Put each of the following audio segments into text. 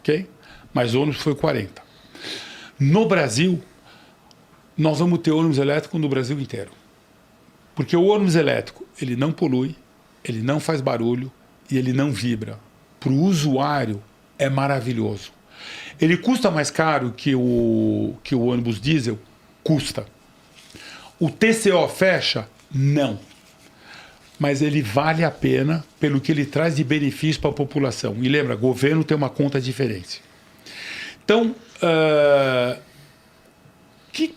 ok? Mas ônibus foi 40. No Brasil, nós vamos ter ônibus elétrico no Brasil inteiro. Porque o ônibus elétrico, ele não polui, ele não faz barulho e ele não vibra. Para o usuário, é maravilhoso. Ele custa mais caro que o ônibus diesel? Custa. O TCO fecha? Não. Mas ele vale a pena pelo que ele traz de benefício para a população. E lembra, governo tem uma conta diferente. Então,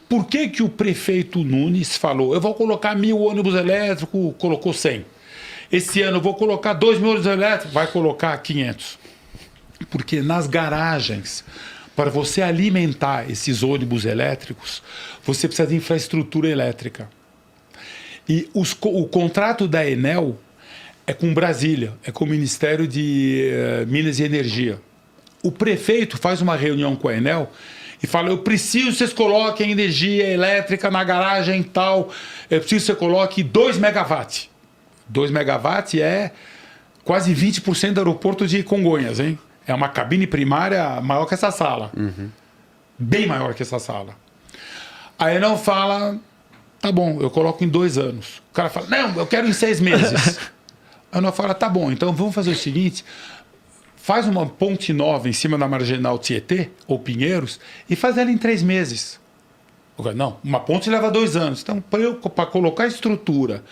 por que o prefeito Nunes falou, eu vou colocar 1.000 ônibus elétricos, colocou 100. Esse ano eu vou colocar 2.000 ônibus elétricos, vai colocar 500. Porque nas garagens, para você alimentar esses ônibus elétricos, você precisa de infraestrutura elétrica. E o contrato da Enel é com Brasília, é com o Ministério de Minas e Energia. O prefeito faz uma reunião com a Enel e fala, eu preciso que vocês coloquem energia elétrica na garagem tal, eu preciso que você coloque 2 megawatts. 2 megawatts é quase 20% do aeroporto de Congonhas, hein? É uma cabine primária maior que essa sala. Uhum. Bem maior que essa sala. A Enel fala, tá bom, eu coloco em 2 anos. O cara fala, não, eu quero em 6 meses. A Enel fala, tá bom, então vamos fazer o seguinte, faz uma ponte nova em cima da Marginal Tietê, ou Pinheiros, e faz ela em 3 meses. Não, uma ponte leva 2 anos. Então, para colocar estrutura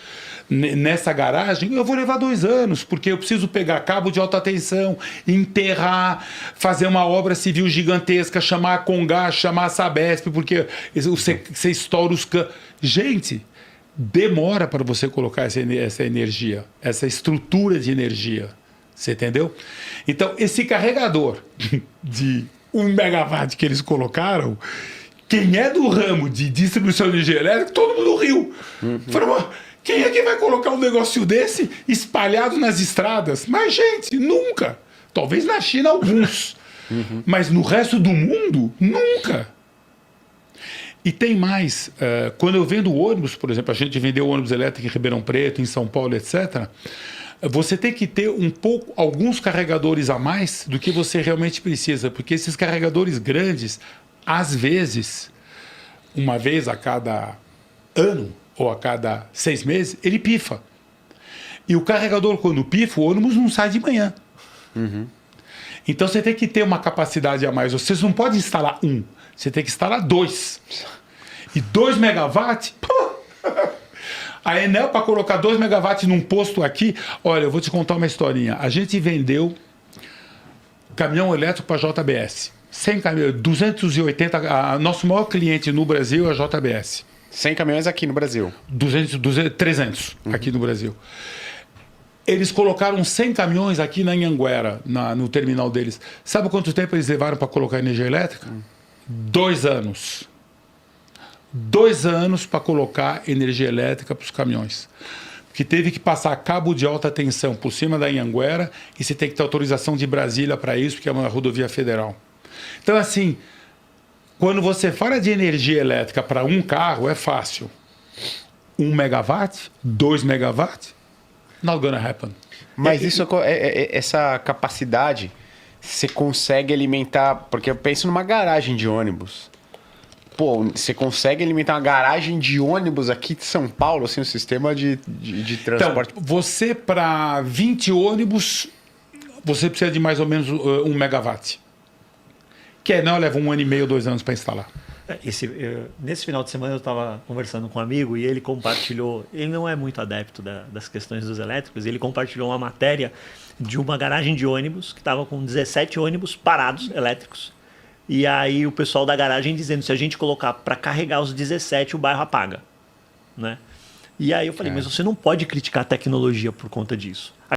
nessa garagem, eu vou levar 2 anos, porque eu preciso pegar cabo de alta tensão, enterrar, fazer uma obra civil gigantesca, chamar a Congás, chamar a Sabesp, porque você estoura os canos. Gente, demora para você colocar essa energia, essa estrutura de energia. Você entendeu? Então, esse carregador de 1 megawatt que eles colocaram, quem é do ramo de distribuição de energia elétrica, todo mundo riu. Uhum. Falou, quem é que vai colocar um negócio desse espalhado nas estradas? Mas, gente, nunca. Talvez na China alguns. Uhum. Mas no resto do mundo, nunca. E tem mais. Quando eu vendo ônibus, por exemplo, a gente vendeu ônibus elétrico em Ribeirão Preto, em São Paulo, etc., você tem que ter alguns carregadores a mais do que você realmente precisa. Porque esses carregadores grandes, às vezes, uma vez a cada ano ou a cada 6 meses, ele pifa. E o carregador, quando pifa, o ônibus não sai de manhã. Uhum. Então você tem que ter uma capacidade a mais. Vocês não podem instalar 1, você tem que instalar 2. E 2 megawatts... A Enel, para colocar 2 megawatts num posto aqui... Olha, eu vou te contar uma historinha. A gente vendeu caminhão elétrico para a JBS. 100 caminhões, 280... Nosso maior cliente no Brasil é a JBS. 100 caminhões aqui no Brasil. 300 aqui no Brasil. Eles colocaram 100 caminhões aqui na Anhanguera, no terminal deles. Sabe quanto tempo eles levaram para colocar energia elétrica? 2 anos. 2 anos para colocar energia elétrica para os caminhões. Que teve que passar cabo de alta tensão por cima da Anhanguera e você tem que ter autorização de Brasília para isso, porque é uma rodovia federal. Então, assim, quando você fala de energia elétrica para um carro, é fácil. 1 megawatt, 2 megawatts, not gonna happen. Mas essa capacidade, você consegue alimentar... Porque eu penso numa garagem de ônibus. Pô, você consegue alimentar uma garagem de ônibus aqui de São Paulo, assim, o sistema de transporte? Então, você, para 20 ônibus, você precisa de mais ou menos 1 megawatt. Que não leva 1 ano e meio, 2 anos para instalar. Nesse final de semana eu estava conversando com um amigo e ele compartilhou, ele não é muito adepto das questões dos elétricos, ele compartilhou uma matéria de uma garagem de ônibus que estava com 17 ônibus parados elétricos. E aí o pessoal da garagem dizendo, se a gente colocar para carregar os 17, o bairro apaga, né? E aí eu falei, mas você não pode criticar a tecnologia por conta disso.